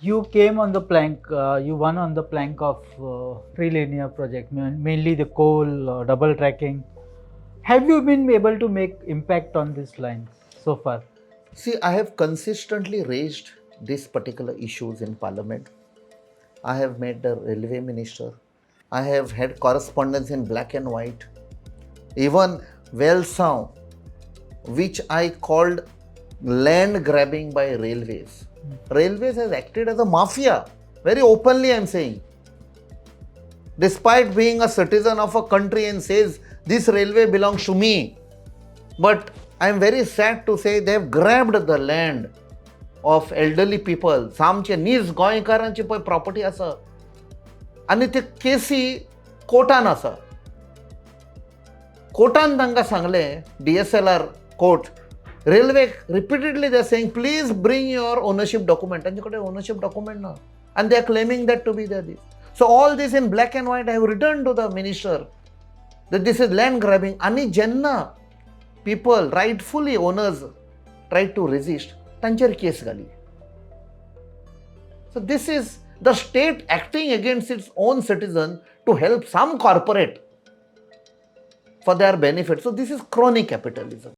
you came on the plank, you won on the plank of trilinear project, mainly the coal, double tracking. Have you been able to make impact on this line so far? See, I have consistently raised these particular issues in Parliament. I have met the railway minister. I have had correspondence in black and white. Even Velasao, which I called land grabbing by railways. Railways has acted as a mafia. Very openly, I am saying. Despite being a citizen of a country and says this railway belongs to me, but I am very sad to say they have grabbed the land of elderly people. सामचे नीज गोंयकारांची पळय property आसा आनी ते केसी कोर्टान आसा. कोर्टान तांकां सांगलें DSLR court railway repeatedly they are saying please bring your ownership document. तांचे कडेन ओनरशीप डॉक्युमेंट ना and they are claiming that to be their. So all this in black and white I have written to the minister that this is land grabbing. आणि जेन्ना people, rightfully owners, tried to resist, तांचेर case Ghali. So this is the state acting against its own citizen to help some corporate for their benefit. So this is crony capitalism.